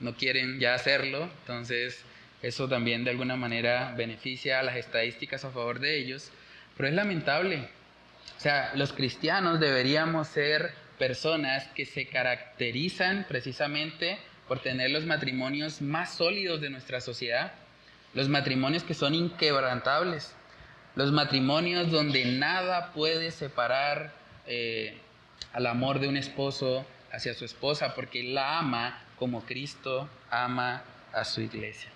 no quieren ya hacerlo, entonces eso también de alguna manera beneficia a las estadísticas a favor de ellos, pero es lamentable. O sea, los cristianos deberíamos ser personas que se caracterizan precisamente por tener los matrimonios más sólidos de nuestra sociedad, los matrimonios que son inquebrantables, los matrimonios donde nada puede separar al amor de un esposo hacia su esposa, porque él la ama como Cristo ama a su iglesia.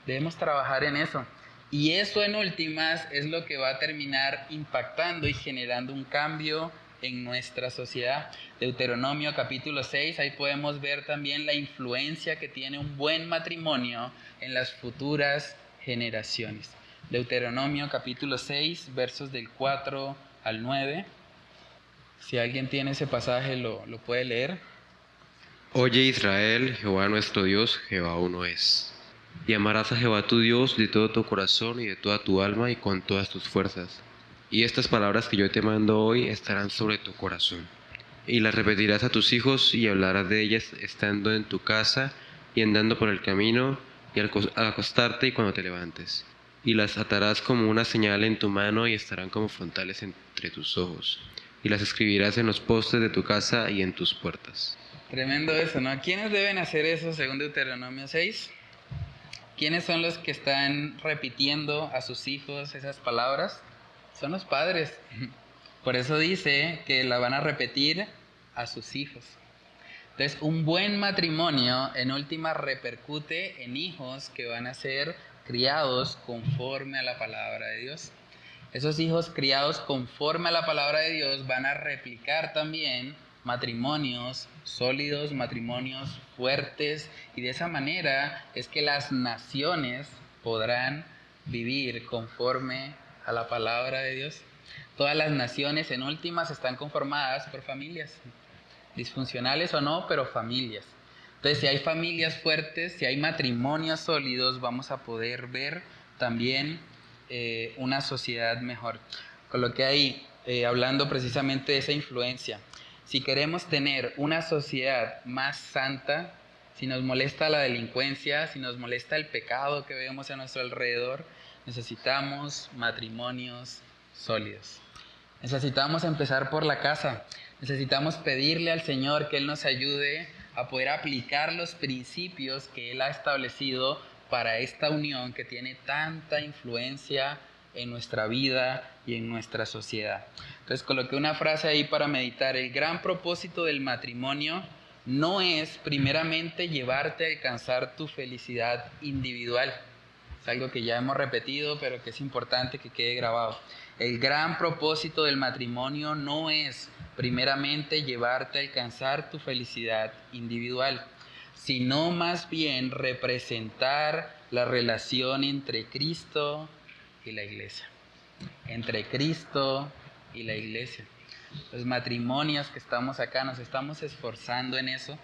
Debemos trabajar en eso. Y eso en últimas es lo que va a terminar impactando y generando un cambio en nuestra sociedad. Deuteronomio capítulo 6, ahí podemos ver también la influencia que tiene un buen matrimonio en las futuras generaciones. Deuteronomio capítulo 6, versos del 4 al 9. Si alguien tiene ese pasaje, lo puede leer. Oye Israel, Jehová nuestro Dios, Jehová uno es. Y amarás a Jehová tu Dios de todo tu corazón y de toda tu alma y con todas tus fuerzas. Y estas palabras que yo te mando hoy estarán sobre tu corazón. Y las repetirás a tus hijos y hablarás de ellas estando en tu casa y andando por el camino y al acostarte y cuando te levantes. Y las atarás como una señal en tu mano y estarán como frontales entre tus ojos. Y las escribirás en los postes de tu casa y en tus puertas. Tremendo eso, ¿no? ¿Quiénes deben hacer eso según Deuteronomio 6? ¿Quiénes son los que están repitiendo a sus hijos esas palabras? Son los padres. Por eso dice que la van a repetir a sus hijos. Entonces, un buen matrimonio en última repercute en hijos que van a ser criados conforme a la palabra de Dios. Esos hijos criados conforme a la palabra de Dios van a replicar también matrimonios sólidos, matrimonios fuertes, y de esa manera es que las naciones podrán vivir conforme a la palabra de Dios. Todas las naciones en últimas están conformadas por familias, disfuncionales o no, pero familias. Entonces, si hay familias fuertes, si hay matrimonios sólidos, vamos a poder ver también una sociedad mejor. Coloqué ahí, hablando precisamente de esa influencia. Si queremos tener una sociedad más santa, si nos molesta la delincuencia, si nos molesta el pecado que vemos a nuestro alrededor, necesitamos matrimonios sólidos. Necesitamos empezar por la casa. Necesitamos pedirle al Señor que Él nos ayude a poder aplicar los principios que Él ha establecido para esta unión que tiene tanta influencia en nuestra vida y en nuestra sociedad. Entonces coloqué una frase ahí para meditar. El gran propósito del matrimonio no es primeramente llevarte a alcanzar tu felicidad individual. Es algo que ya hemos repetido, pero que es importante que quede grabado. El gran propósito del matrimonio no es primeramente llevarte a alcanzar tu felicidad individual, sino más bien representar la relación entre Cristo y la iglesia. Entre Cristo y la iglesia. Los matrimonios que estamos acá nos estamos esforzando en eso,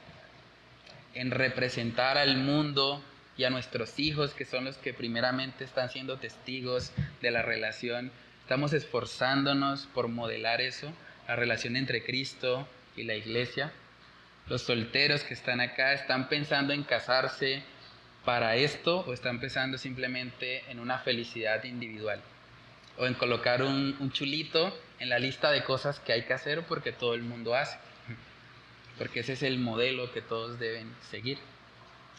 en representar al mundo y a nuestros hijos, que son los que primeramente están siendo testigos de la relación. Estamos esforzándonos por modelar eso, la relación entre Cristo y la iglesia. Los solteros que están acá están pensando en casarse para esto o están pensando simplemente en una felicidad individual o en colocar un chulito en la lista de cosas que hay que hacer porque todo el mundo hace, porque ese es el modelo que todos deben seguir.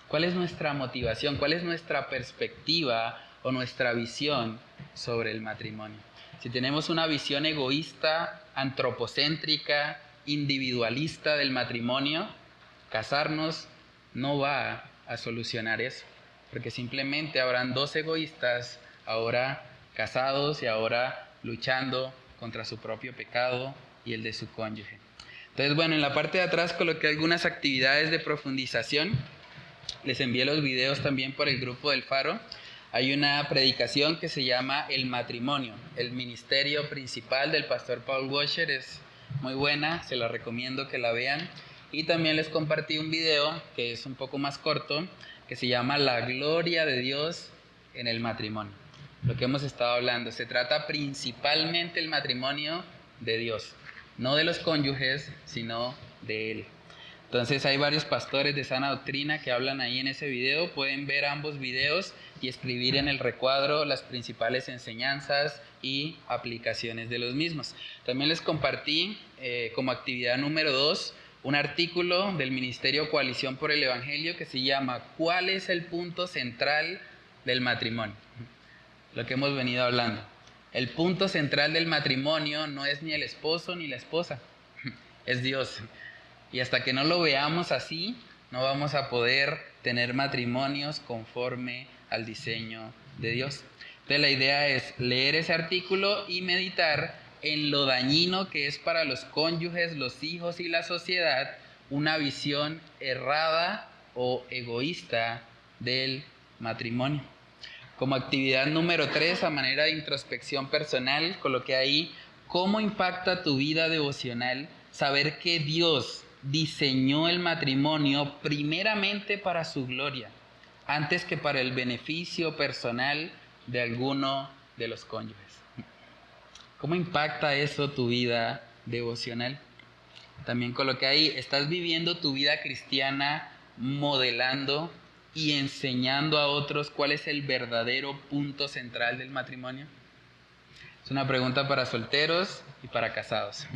¿Cuál es nuestra motivación? ¿Cuál es nuestra perspectiva o nuestra visión sobre el matrimonio? Si tenemos una visión egoísta, antropocéntrica, individualista del matrimonio, casarnos no va a solucionar eso, porque simplemente habrán dos egoístas ahora casados y ahora luchando contra su propio pecado y el de su cónyuge. Entonces, bueno, en la parte de atrás coloqué algunas actividades de profundización. Les envié los videos también por el grupo del Faro. Hay una predicación que se llama El matrimonio, el ministerio principal del pastor Paul Washer. Es muy buena, se la recomiendo que la vean. Y también les compartí un video que es un poco más corto, que se llama La gloria de Dios en el matrimonio. Lo que hemos estado hablando, se trata principalmente el matrimonio de Dios, no de los cónyuges, sino de Él. Entonces hay varios pastores de sana doctrina que hablan ahí en ese video. Pueden ver ambos videos y escribir en el recuadro las principales enseñanzas y aplicaciones de los mismos. También les compartí como actividad número 2 un artículo del Ministerio Coalición por el Evangelio que se llama ¿Cuál es el punto central del matrimonio? Lo que hemos venido hablando. El punto central del matrimonio no es ni el esposo ni la esposa, es Dios. Y hasta que no lo veamos así, no vamos a poder tener matrimonios conforme al diseño de Dios. Entonces la idea es leer ese artículo y meditar en lo dañino que es para los cónyuges, los hijos y la sociedad una visión errada o egoísta del matrimonio. Como actividad número 3, a manera de introspección personal, coloqué ahí cómo impacta tu vida devocional saber que Dios diseñó el matrimonio primeramente para su gloria, antes que para el beneficio personal de alguno de los cónyuges. ¿Cómo impacta eso tu vida devocional? También coloqué ahí, ¿estás viviendo tu vida cristiana modelando y enseñando a otros cuál es el verdadero punto central del matrimonio? Es una pregunta para solteros y para casados.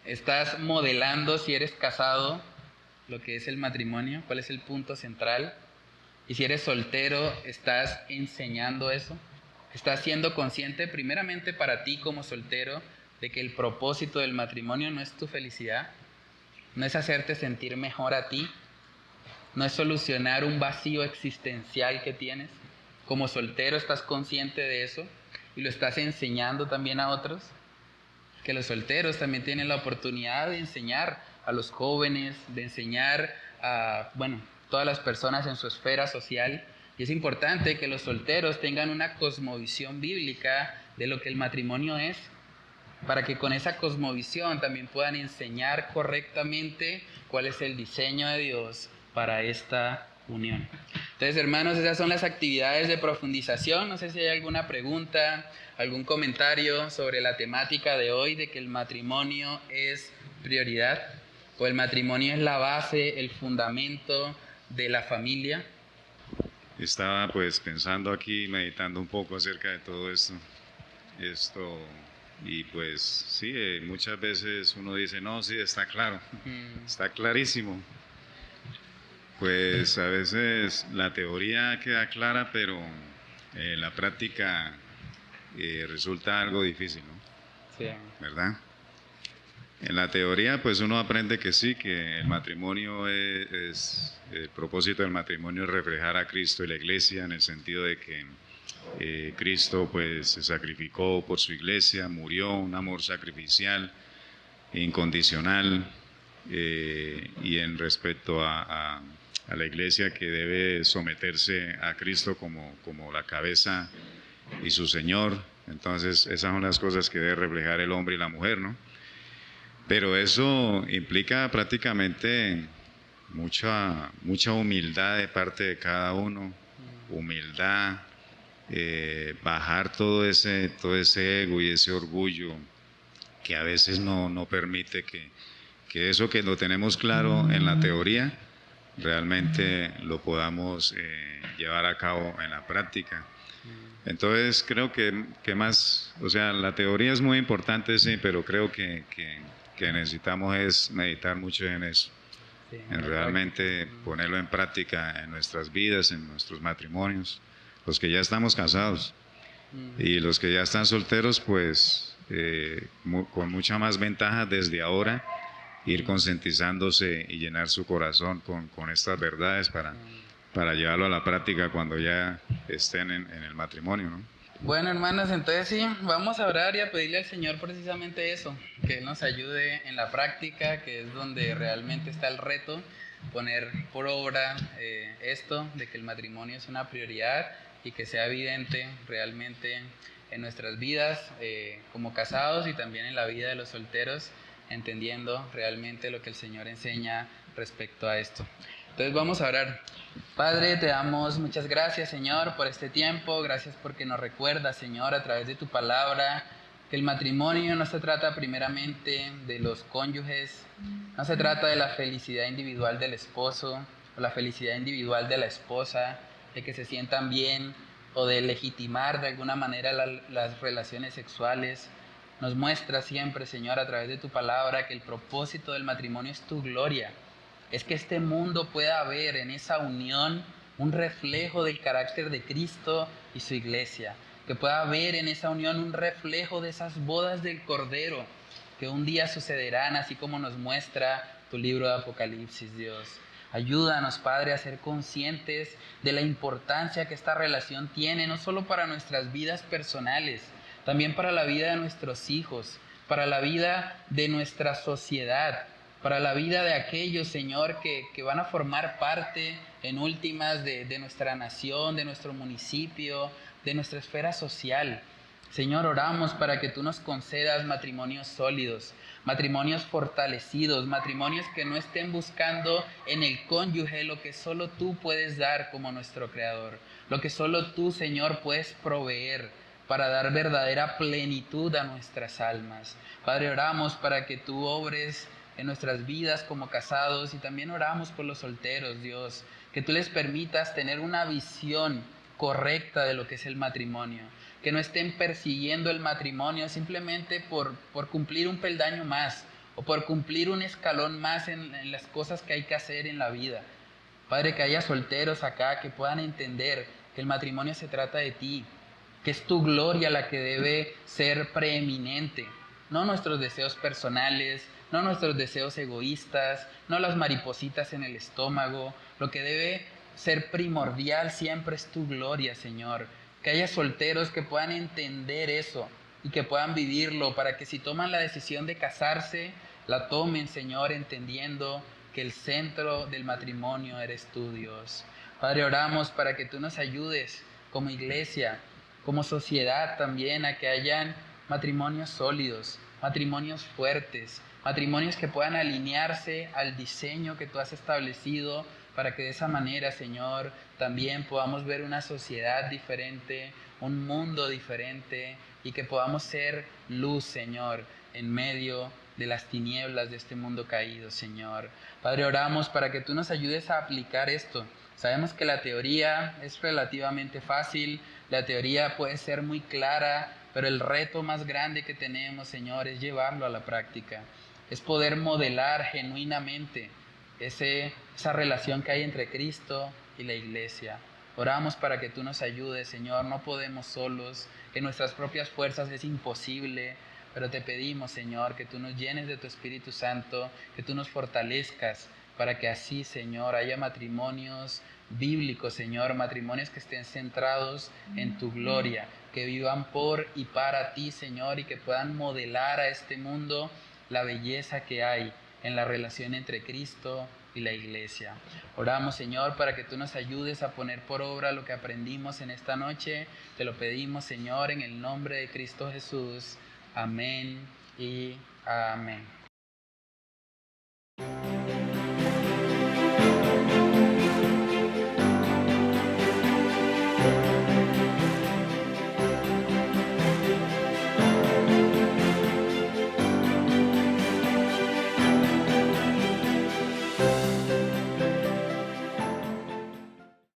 ¿Estás modelando, si eres casado, lo que es el matrimonio? ¿Cuál es el punto central? Y si eres soltero, ¿estás enseñando eso? ¿Estás siendo consciente primeramente para ti como soltero de que el propósito del matrimonio no es tu felicidad? No es hacerte sentir mejor a ti. No es solucionar un vacío existencial que tienes. Como soltero, ¿estás consciente de eso? ¿Y lo estás enseñando también a otros? Que los solteros también tienen la oportunidad de enseñar a los jóvenes, de enseñar a, todas las personas en su esfera social. Y es importante que los solteros tengan una cosmovisión bíblica de lo que el matrimonio es, para que con esa cosmovisión también puedan enseñar correctamente cuál es el diseño de Dios para esta unión. Entonces, hermanos, esas son las actividades de profundización. No sé si hay alguna pregunta, algún comentario sobre la temática de hoy, de que el matrimonio es prioridad, o el matrimonio es la base, el fundamento de la familia. Estaba pues pensando aquí, meditando un poco acerca de todo esto. Y pues sí, muchas veces uno dice, no, sí, está claro, está clarísimo. Pues a veces la teoría queda clara, pero la práctica resulta algo difícil, ¿no? Sí. ¿Verdad? En la teoría, pues uno aprende que sí, que el matrimonio el propósito del matrimonio es reflejar a Cristo y la iglesia, en el sentido de que Cristo pues se sacrificó por su iglesia, murió, un amor sacrificial, incondicional, y en respecto a la iglesia, que debe someterse a Cristo como la cabeza y su Señor. Entonces esas son las cosas que debe reflejar el hombre y la mujer, ¿no? Pero eso implica prácticamente mucha humildad de parte de cada uno, humildad, bajar todo ese ego y ese orgullo que a veces no permite que eso que lo tenemos claro en la teoría realmente lo podamos llevar a cabo en la práctica. Entonces creo que más, o sea, la teoría es muy importante, sí, pero creo que necesitamos es meditar mucho en eso, Sí, en realmente ponerlo en práctica en nuestras vidas, en nuestros matrimonios, los que ya estamos casados y los que ya están solteros, pues con mucha más ventaja desde ahora ir concientizándose y llenar su corazón con estas verdades para llevarlo a la práctica cuando ya estén en el matrimonio, ¿no? Bueno, hermanos, entonces sí, vamos a orar y a pedirle al Señor precisamente eso, que Él nos ayude en la práctica, que es donde realmente está el reto, poner por obra esto de que el matrimonio es una prioridad y que sea evidente realmente en nuestras vidas como casados y también en la vida de los solteros, entendiendo realmente lo que el Señor enseña respecto a esto. Entonces vamos a orar. Padre, te damos muchas gracias, Señor, por este tiempo. Gracias porque nos recuerdas, Señor, a través de tu palabra, que el matrimonio no se trata primeramente de los cónyuges, no se trata de la felicidad individual del esposo o la felicidad individual de la esposa, de que se sientan bien o de legitimar de alguna manera las relaciones sexuales. Nos muestra siempre, Señor, a través de tu palabra, que el propósito del matrimonio es tu gloria. Es que este mundo pueda ver en esa unión un reflejo del carácter de Cristo y su iglesia. Que pueda ver en esa unión un reflejo de esas bodas del Cordero que un día sucederán, así como nos muestra tu libro de Apocalipsis, Dios. Ayúdanos, Padre, a ser conscientes de la importancia que esta relación tiene, no solo para nuestras vidas personales, también para la vida de nuestros hijos, para la vida de nuestra sociedad, para la vida de aquellos, Señor, que van a formar parte en últimas de nuestra nación, de nuestro municipio, de nuestra esfera social. Señor, oramos para que tú nos concedas matrimonios sólidos, matrimonios fortalecidos, matrimonios que no estén buscando en el cónyuge lo que solo tú puedes dar como nuestro Creador, lo que solo tú, Señor, puedes proveer para dar verdadera plenitud a nuestras almas. Padre, oramos para que tú obres en nuestras vidas como casados y también oramos por los solteros, Dios, que tú les permitas tener una visión correcta de lo que es el matrimonio, que no estén persiguiendo el matrimonio simplemente por cumplir un peldaño más o por cumplir un escalón más en las cosas que hay que hacer en la vida. Padre, que haya solteros acá que puedan entender que el matrimonio se trata de ti, que es tu gloria la que debe ser preeminente, no nuestros deseos personales, no nuestros deseos egoístas, no las maripositas en el estómago. Lo que debe ser primordial siempre es tu gloria, Señor. Que haya solteros que puedan entender eso y que puedan vivirlo, para que si toman la decisión de casarse, la tomen, Señor, entendiendo que el centro del matrimonio eres tú, Dios. Padre, oramos para que tú nos ayudes como iglesia, como sociedad también, a que hayan matrimonios sólidos, matrimonios fuertes, matrimonios que puedan alinearse al diseño que tú has establecido, para que de esa manera, Señor, también podamos ver una sociedad diferente, un mundo diferente, y que podamos ser luz, Señor, en medio de las tinieblas de este mundo caído, Señor. Padre, oramos para que tú nos ayudes a aplicar esto. Sabemos que la teoría es relativamente fácil, la teoría puede ser muy clara, pero el reto más grande que tenemos, Señor, es llevarlo a la práctica, es poder modelar genuinamente esa relación que hay entre Cristo y la iglesia. Oramos para que tú nos ayudes, Señor, no podemos solos, en nuestras propias fuerzas es imposible, pero te pedimos, Señor, que tú nos llenes de tu Espíritu Santo, que tú nos fortalezcas para que así, Señor, haya matrimonios bíblicos, Señor, matrimonios que estén centrados en tu gloria, que vivan por y para ti, Señor, y que puedan modelar a este mundo la belleza que hay en la relación entre Cristo y la iglesia. Oramos, Señor, para que tú nos ayudes a poner por obra lo que aprendimos en esta noche. Te lo pedimos, Señor, en el nombre de Cristo Jesús. Amén y amén.